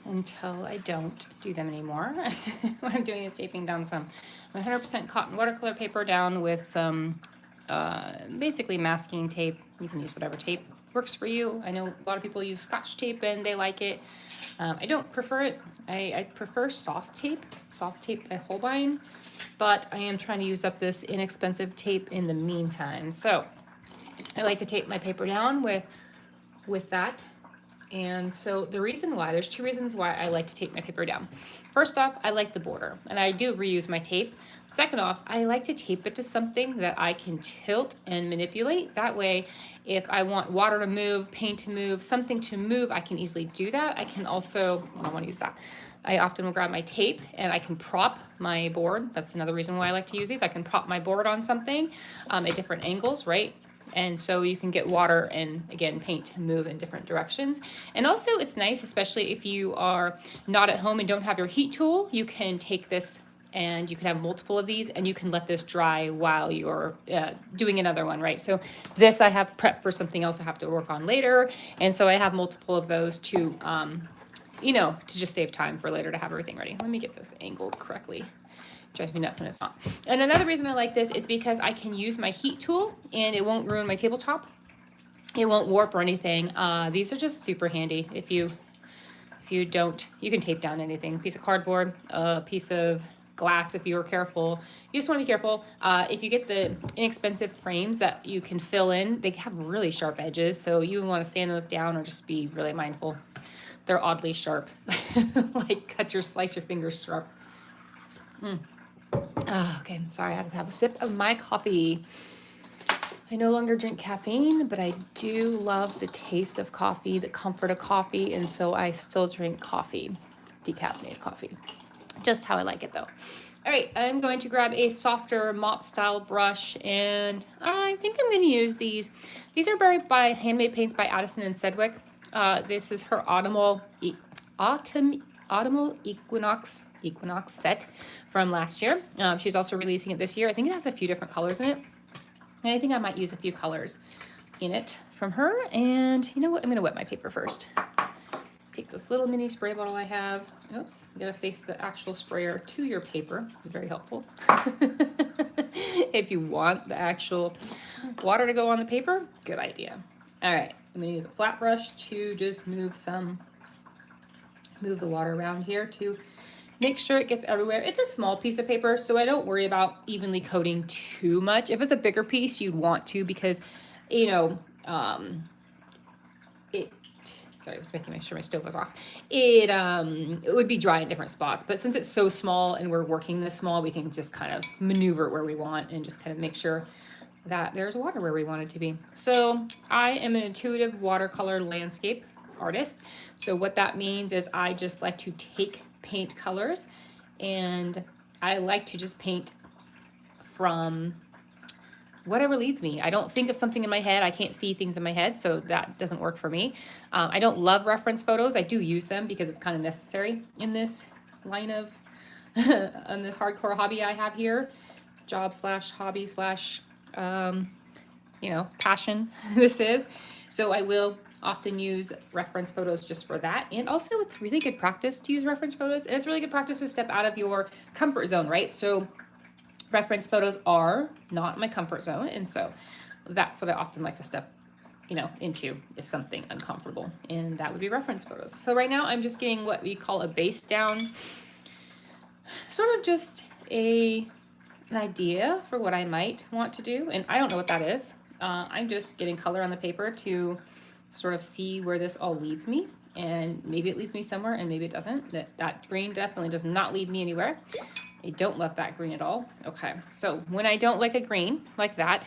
until I don't do them anymore. What I'm doing is taping down some 100% cotton watercolor paper down with some basically masking tape. You can use whatever tape works for you. I know a lot of people use Scotch tape and they like it. I don't prefer it. I prefer soft tape by Holbein, but I am trying to use up this inexpensive tape in the meantime. So I like to tape my paper down with that. And so the reason why, there's two reasons why I like to tape my paper down. First off, I like the border, and I do reuse my tape. Second off, I like to tape it to something that I can tilt and manipulate. That way, if I want water to move, paint to move, something to move, I can easily do that. I can also, I don't want to use that. I often will grab my tape and I can prop my board. That's another reason why I like to use these. I can prop my board on something at different angles, right? And so you can get water and, again, paint to move in different directions. And also it's nice, especially if you are not at home and don't have your heat tool, you can take this and you can have multiple of these and you can let this dry while you're doing another one, right? So this I have prepped for something else I have to work on later. And so I have multiple of those to, you know, to just save time for later to have everything ready. Let me get this angled correctly. Drives me nuts when it's not. And another reason I like this is because I can use my heat tool and it won't ruin my tabletop. It won't warp or anything. These are just super handy. If you don't, you can tape down anything. Piece of cardboard, a piece of glass if you're careful. You just want to be careful. If you get the inexpensive frames that you can fill in, they have really sharp edges. So you want to sand those down or just be really mindful. They're oddly sharp. Like slice your fingers sharp. Oh, okay, sorry, I had to have a sip of my coffee. I no longer drink caffeine, but I do love the taste of coffee, the comfort of coffee, and so I still drink coffee, decaffeinated coffee. Just how I like it though. All right, I'm going to grab a softer mop style brush, and I think I'm going to use these. These are by Handmade Paints by Addison and Sedgwick. This is her autumnal equinox set from last year. She's also releasing it this year. I think it has a few different colors in it. And I think I might use a few colors in it from her. And you know what? I'm going to wet my paper first. Take this little mini spray bottle I have. Oops, I'm going to face the actual sprayer to your paper. Very helpful. If you want the actual water to go on the paper, good idea. All right, I'm going to use a flat brush to just move the water around here to make sure it gets everywhere. It's a small piece of paper, so I don't worry about evenly coating too much. If it's a bigger piece, you'd want to, because, you know, sorry, I was making sure my stove was off. It would be dry in different spots, but since it's so small and we're working this small, we can just kind of maneuver it where we want and just kind of make sure that there's water where we want it to be. So I am an intuitive watercolor landscape artist. So what that means is I just like to take paint colors and I like to just paint from whatever leads me. I don't think of something in my head. I can't see things in my head, so that doesn't work for me. I don't love reference photos. I do use them because it's kind of necessary in this line of, on this hardcore hobby I have here. Job slash hobby slash, you know, passion this is. So I will often use reference photos just for that. And also it's really good practice to use reference photos. And it's really good practice to step out of your comfort zone, right? So reference photos are not my comfort zone. And so that's what I often like to step, you know, into, is something uncomfortable. And that would be reference photos. So right now I'm just getting what we call a base down, sort of just an idea for what I might want to do. And I don't know what that is. I'm just getting color on the paper to sort of see where this all leads me. And maybe it leads me somewhere and maybe it doesn't. That green definitely does not lead me anywhere. I don't love that green at all. Okay, so when I don't like a green like that,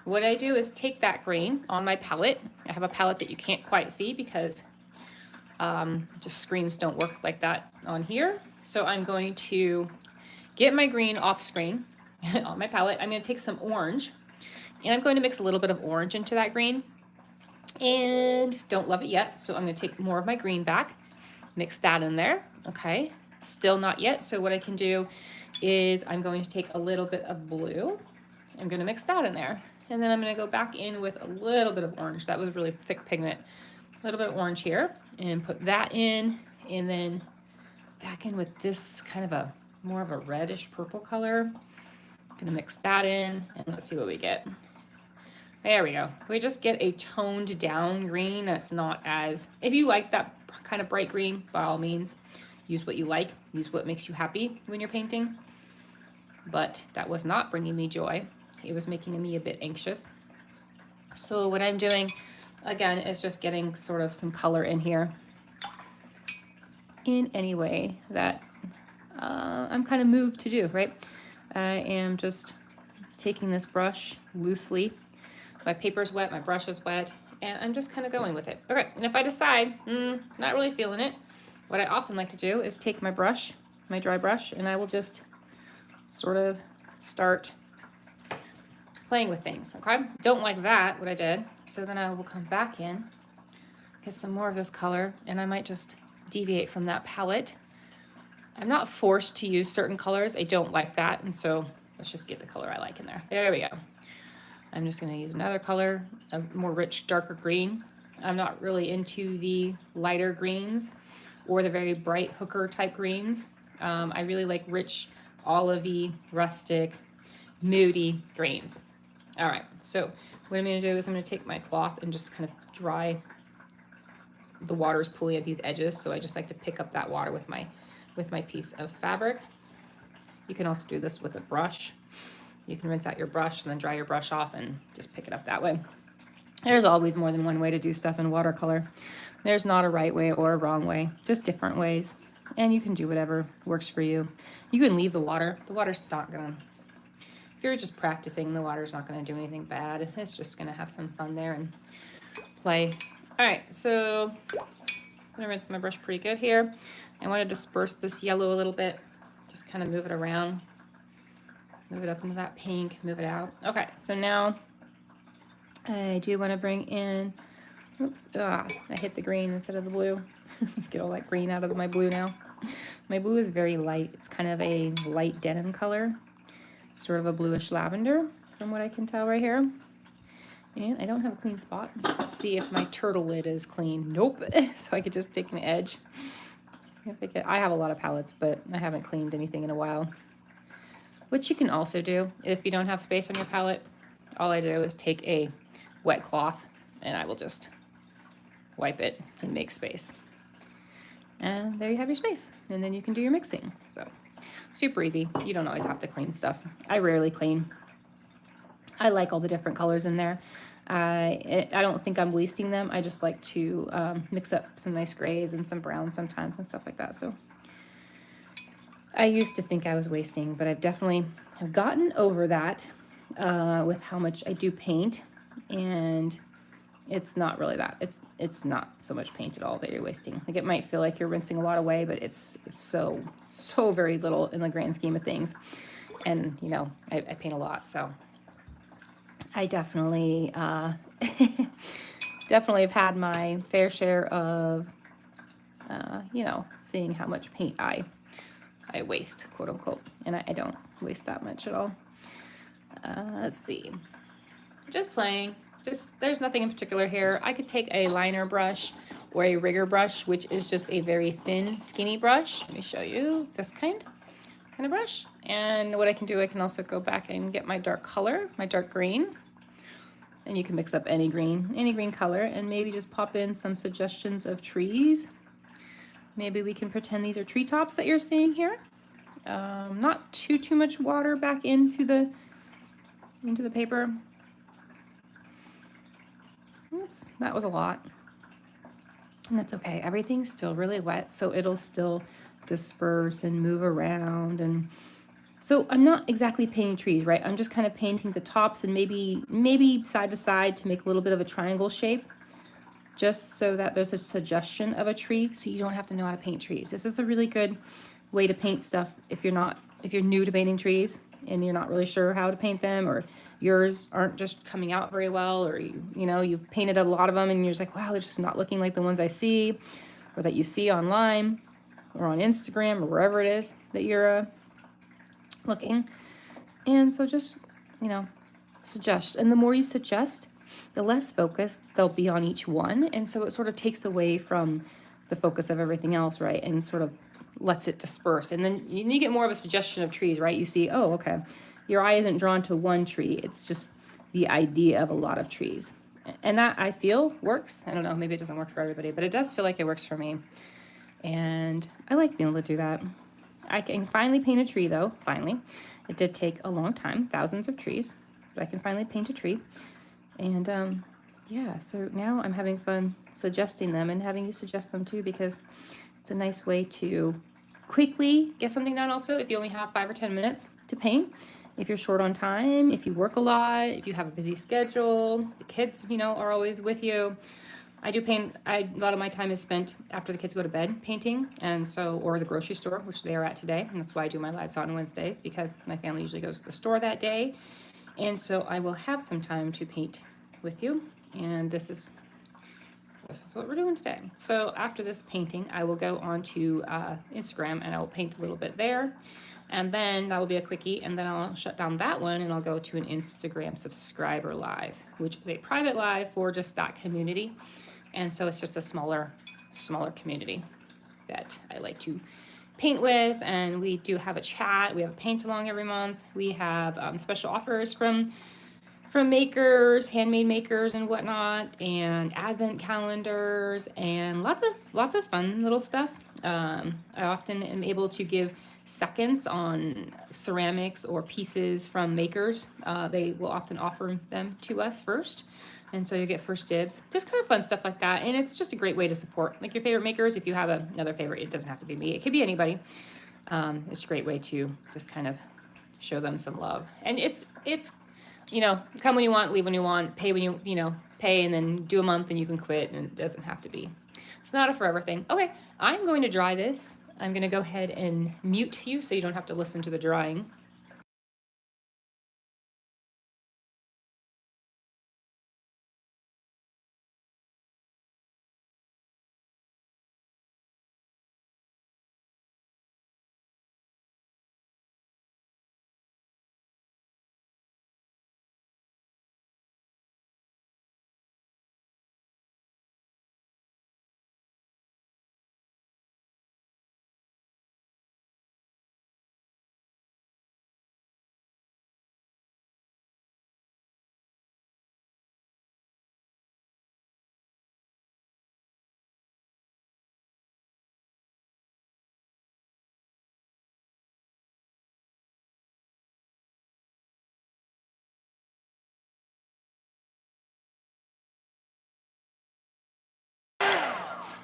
what I do is take that green on my palette. I have a palette that you can't quite see because just screens don't work like that on here. So I'm going to get my green off screen on my palette. I'm going to take some orange and I'm going to mix a little bit of orange into that green. And don't love it yet, so I'm going to take more of my green back, mix that in there. Okay, still not yet. So what I can do is I'm going to take a little bit of blue. I'm going to mix that in there. And then I'm going to go back in with a little bit of orange. That was really thick pigment. A little bit of orange here and put that in. and then back in with this kind of a more of a reddish purple color. I'm gonna mix that in and let's see what we get. There we go. We just get a toned down green that's not as, if you like that kind of bright green, by all means, use what you like, use what makes you happy when you're painting. But that was not bringing me joy. It was making me a bit anxious. So what I'm doing, again, is just getting sort of some color in here in any way that I'm kind of moved to do, right? I am just taking this brush loosely. My paper's wet, my brush is wet, and I'm just kind of going with it. Okay, and if I decide, not really feeling it, what I often like to do is take my brush, my dry brush, and I will just sort of start playing with things, okay? Don't like that, what I did, so then I will come back in, get some more of this color, and I might just deviate from that palette. I'm not forced to use certain colors. I don't like that, and so let's just get the color I like in there. There we go. I'm just going to use another color, a more rich, darker green. I'm not really into the lighter greens or the very bright hooker type greens. I really like rich, olivey, rustic, moody greens. All right, so what I'm going to do is I'm going to take my cloth and just kind of dry. The water's pooling at these edges, so I just like to pick up that water with my piece of fabric. You can also do this with a brush. You can rinse out your brush and then dry your brush off and just pick it up that way. There's always more than one way to do stuff in watercolor. There's not a right way or a wrong way, just different ways. And you can do whatever works for you. You can leave the water. The water's not gonna, if you're just practicing, the water's not gonna do anything bad. It's just gonna have some fun there and play. All right, so I'm gonna rinse my brush pretty good here. I want to disperse this yellow a little bit, just kind of move it around. Move it up into that pink, move it out. Okay, so now I do want to bring in, oops, I hit the green instead of the blue. Get all that green out of my blue now. My blue is very light. It's kind of a light denim color, sort of a bluish lavender from what I can tell right here. And I don't have a clean spot. Let's see if my turtle lid is clean. Nope, so I could just take an edge. I have a lot of palettes, but I haven't cleaned anything in a while. What you can also do, if you don't have space on your palette, all I do is take a wet cloth and I will just wipe it and make space. And there you have your space. And then you can do your mixing. So super easy. You don't always have to clean stuff. I rarely clean. I like all the different colors in there. I don't think I'm wasting them. I just like to mix up some nice grays and some browns sometimes and stuff like that. So I used to think I was wasting, but I've definitely have gotten over that with how much I do paint, and it's not really that. It's not so much paint at all that you're wasting. Like, it might feel like you're rinsing a lot away, but it's so very little in the grand scheme of things. And you know, I paint a lot, so I definitely definitely have had my fair share of you know, seeing how much paint I waste, quote unquote, and I don't waste that much at all. Let's see, just playing, there's nothing in particular here. I could take a liner brush or a rigger brush, which is just a very thin, skinny brush. Let me show you this kind of brush. And what I can do, I can also go back and get my dark color, my dark green, and you can mix up any green color, and maybe just pop in some suggestions of trees. Maybe we can pretend these are treetops that you're seeing here. Not too much water back into the paper. Oops, that was a lot. And that's okay. Everything's still really wet, so it'll still disperse and move around. And so I'm not exactly painting trees, right? I'm just kind of painting the tops and maybe side to side to make a little bit of a triangle shape, just so that there's a suggestion of a tree, so you don't have to know how to paint trees. This is a really good way to paint stuff if you're new to painting trees and you're not really sure how to paint them, or yours aren't just coming out very well, or you know, you've painted a lot of them and you're just like, wow, they're just not looking like the ones I see or that you see online or on Instagram or wherever it is that you're looking. And so just, you know, suggest, and the more you suggest, the less focused they'll be on each one, and so it sort of takes away from the focus of everything else, right? And sort of lets it disperse. And then you get more of a suggestion of trees, right? You see, oh, okay, your eye isn't drawn to one tree. It's just the idea of a lot of trees. And that, I feel, works. I don't know, maybe it doesn't work for everybody, but it does feel like it works for me. And I like being able to do that. I can finally paint a tree, though, finally. It did take a long time, thousands of trees, but I can finally paint a tree. And yeah, so now I'm having fun suggesting them and having you suggest them too, because it's a nice way to quickly get something done. Also, if you only have 5 or 10 minutes to paint, if you're short on time, if you work a lot, if you have a busy schedule, the kids, you know, are always with you. I do paint. A lot of my time is spent after the kids go to bed painting, and so, or the grocery store, which they are at today, and that's why I do my lives on Wednesdays, because my family usually goes to the store that day, and so I will have some time to paint with you. And this is what we're doing today. So after this painting, I will go on to Instagram and I will paint a little bit there. And then that will be a quickie, and then I'll shut down that one and I'll go to an Instagram subscriber live, which is a private live for just that community. And so it's just a smaller community that I like to paint with. And we do have a chat. We have a paint along every month. We have special offers from makers, handmade makers and whatnot, and advent calendars, and lots of fun little stuff. I often am able to give seconds on ceramics or pieces from makers. They will often offer them to us first, and so you get first dibs. Just kind of fun stuff like that, and it's just a great way to support like your favorite makers. If you have another favorite, it doesn't have to be me. It could be anybody. It's a great way to just kind of show them some love, and it's you know, come when you want, leave when you want, pay when you know, pay, and then do a month and you can quit, and it doesn't have to be. It's not a forever thing. Okay, I'm going to dry this. I'm going to go ahead and mute you so you don't have to listen to the drying.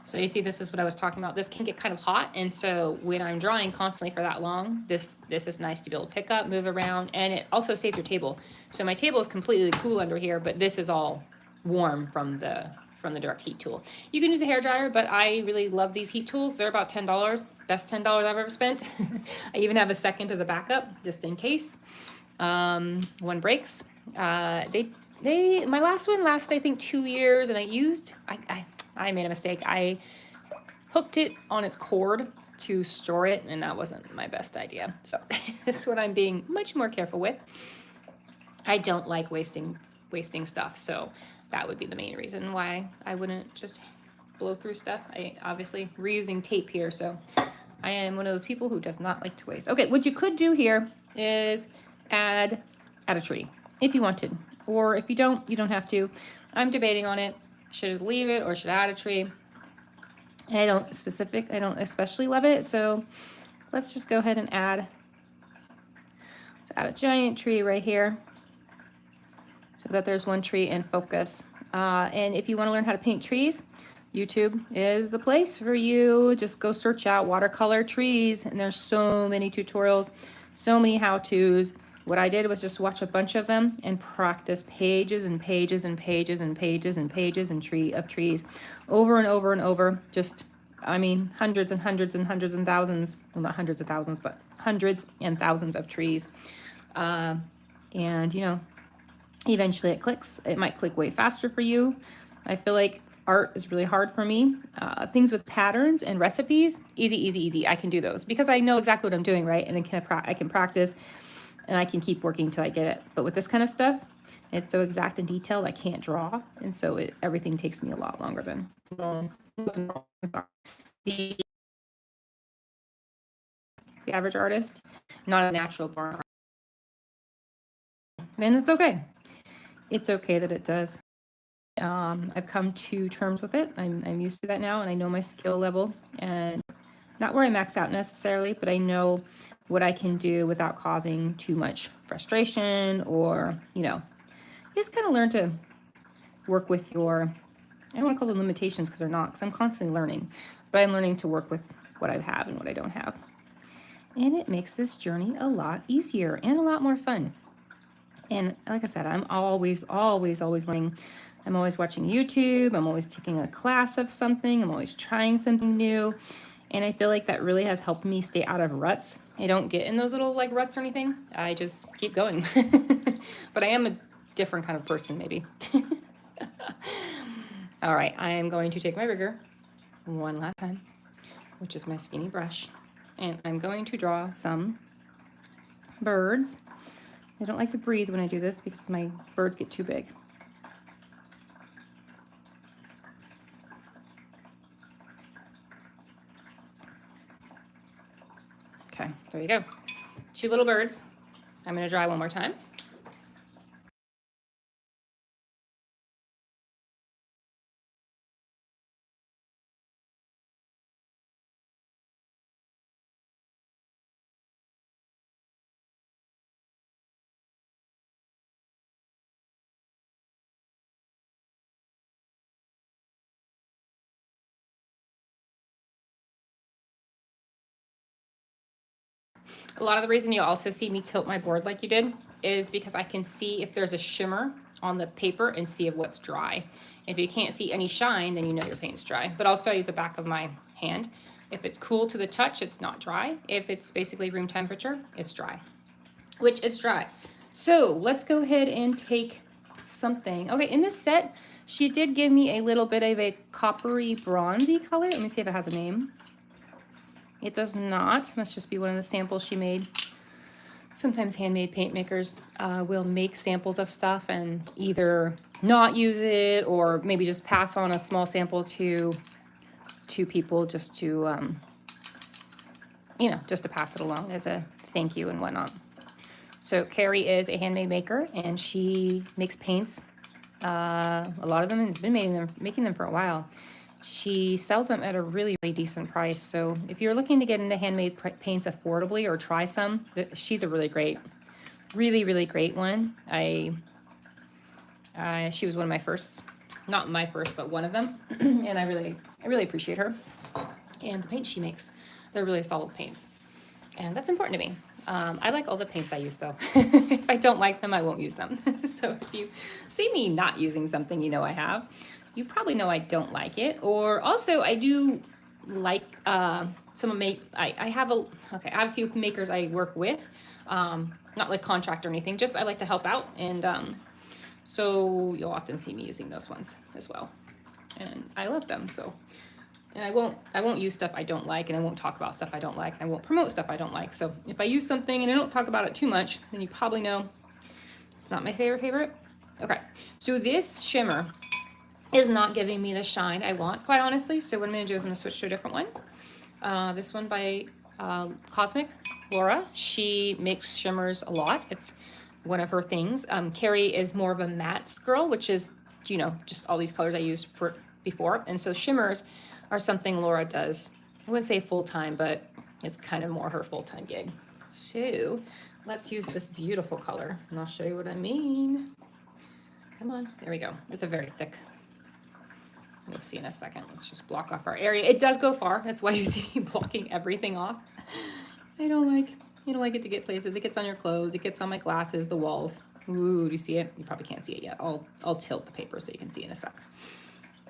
So you see, this is what I was talking about. This can get kind of hot, and so when I'm drawing constantly for that long, this is nice to be able to pick up, move around, and it also saves your table. So my table is completely cool under here, but this is all warm from the direct heat tool. You can use a hairdryer, but I really love these heat tools. They're about $10, best $10 I've ever spent. I even have a second as a backup, just in case one breaks. My last one lasted, I think, 2 years, and I made a mistake. I hooked it on its cord to store it, and that wasn't my best idea. So this is what I'm being much more careful with. I don't like wasting stuff, so that would be the main reason why I wouldn't just blow through stuff. I obviously reusing tape here, so I am one of those people who does not like to waste. Okay, what you could do here is add a tree if you wanted, or if you don't have to. I'm debating on it. Should I just leave it or should I add a tree? I don't especially love it, so let's just go ahead and let's add a giant tree right here so that there's one tree in focus. And if you want to learn how to paint trees, YouTube is the place for you. Just go search out watercolor trees, and there's so many tutorials, so many how-tos. What I did was just watch a bunch of them and practice pages and pages and pages and pages and pages and trees over and over and over. Just, I mean, hundreds and hundreds and hundreds and thousands, well, not hundreds of thousands, but hundreds and thousands of trees. And, you know, eventually it clicks. It might click way faster for you. I feel like art is really hard for me. Things with patterns and recipes, easy, easy, easy. I can do those because I know exactly what I'm doing, right? And I can practice. And I can keep working till I get it. But with this kind of stuff, it's so exact and detailed, I can't draw. And so everything takes me a lot longer than the average artist, not a natural born artist. And it's okay. It's okay that it does. I've come to terms with it. I'm used to that now, and I know my skill level, and not where I max out necessarily, but I know what I can do without causing too much frustration, or, you just kind of learn to work with your, I don't want to call them limitations because they're not, because I'm constantly learning, but I'm learning to work with what I have and what I don't have. And it makes this journey a lot easier and a lot more fun. And like I said, I'm always learning. I'm always watching YouTube. I'm always taking a class of something. I'm always trying something new. And I feel like that really has helped me stay out of ruts. I don't get in those little like ruts or anything. I just keep going. But I am a different kind of person, maybe. All right, I am going to take my rigger one last time, which is my skinny brush. And I'm going to draw some birds. I don't like to breathe when I do this because my birds get too big. Okay, there you go. 2 little birds. I'm going to dry one more time. A lot of the reason you also see me tilt my board like you did is because I can see if there's a shimmer on the paper and see if what's dry. If you can't see any shine, then you know your paint's dry. But also I use the back of my hand. If it's cool to the touch, it's not dry. If it's basically room temperature, it's dry, which is dry. So let's go ahead and take something. Okay, in this set, she did give me a little bit of a coppery bronzy color. Let me see if it has a name. It does not. Must just be one of the samples she made. Sometimes handmade paint makers will make samples of stuff and either not use it or maybe just pass on a small sample to people just to, just to pass it along as a thank you and whatnot. So Carrie is a handmade maker and she makes paints. A lot of them, and has been making them for a while. She sells them at a really, really decent price. So if you're looking to get into handmade paints affordably or try some, she's a really great one. She was one of my first, not my first, but one of them. And I really appreciate her. And the paints she makes, they're really solid paints. And that's important to me. I like all the paints I use though. If I don't like them, I won't use them. So if you see me not using something you know I have, you probably know I don't like it. Or also I do like some I have a few makers I work with, not like contract or anything, just I like to help out, and so you'll often see me using those ones as well. And I love them, so. And I won't use stuff I don't like, and I won't talk about stuff I don't like, and I won't promote stuff I don't like. So if I use something and I don't talk about it too much, then you probably know it's not my favorite. Okay, so this shimmer is not giving me the shine I want, quite honestly. So what I'm gonna do is I'm gonna switch to a different one. This one by Cosmic Laura. She makes shimmers a lot. It's one of her things. Carrie is more of a mattes girl, which is, just all these colors I used before. And so shimmers are something Laura does. I wouldn't say full-time, but it's kind of more her full-time gig. So let's use this beautiful color, and I'll show you what I mean. Come on, there we go. It's a very thick, you'll see in a second. Let's just block off our area. It does go far. That's why you see me blocking everything off. You don't like it to get places. It gets on your clothes. It gets on my glasses, the walls. Ooh, do you see it? You probably can't see it yet. I'll tilt the paper so you can see in a sec.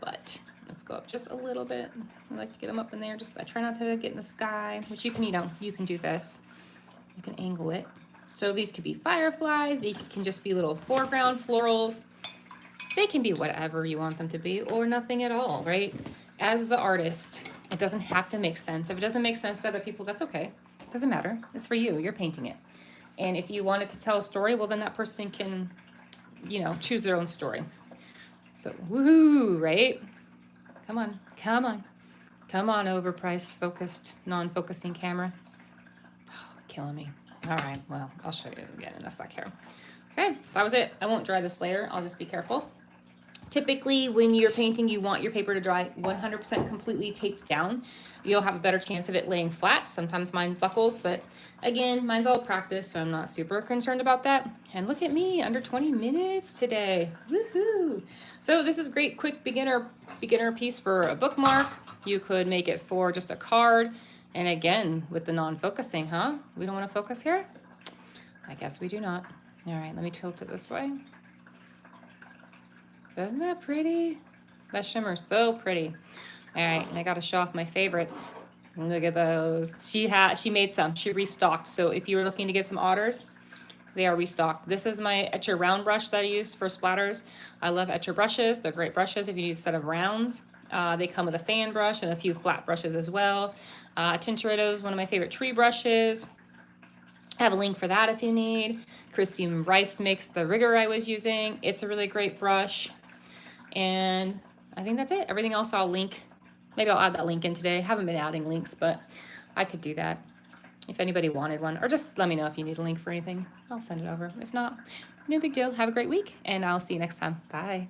But let's go up just a little bit. I like to get them up in there. I try not to get in the sky, which you can, you can do this. You can angle it. So these could be fireflies. These can just be little foreground florals. They can be whatever you want them to be, or nothing at all, right? As the artist, it doesn't have to make sense. If it doesn't make sense to other people, that's okay. It doesn't matter. It's for you. You're painting it. And if you want it to tell a story, well, then that person can, choose their own story. So, woohoo, right? Come on, come on, come on, overpriced, focused, non-focusing camera. Oh, killing me. All right, well, I'll show you again in a sec here. Okay, that was it. I won't dry this layer. I'll just be careful. Typically, when you're painting, you want your paper to dry 100% completely taped down. You'll have a better chance of it laying flat. Sometimes mine buckles, but again, mine's all practice, so I'm not super concerned about that. And look at me, under 20 minutes today. Woohoo! So this is great, quick beginner piece for a bookmark. You could make it for just a card. And again, with the non-focusing, huh? We don't want to focus here? I guess we do not. All right, let me tilt it this way. Isn't that pretty? That shimmer's so pretty. All right, and I got to show off my favorites. Look at those. She made some. She restocked. So if you were looking to get some otters, they are restocked. This is my Etcher round brush that I use for splatters. I love Etcher brushes. They're great brushes if you use a set of rounds. They come with a fan brush and a few flat brushes as well. Tintoretto is one of my favorite tree brushes. I have a link for that if you need. Christine Rice makes the rigger I was using. It's a really great brush. And I think that's it. Everything else I'll link. Maybe I'll add that link in today. I haven't been adding links, but I could do that if anybody wanted one. Or just let me know if you need a link for anything. I'll send it over. If not, no big deal. Have a great week, and I'll see you next time. Bye.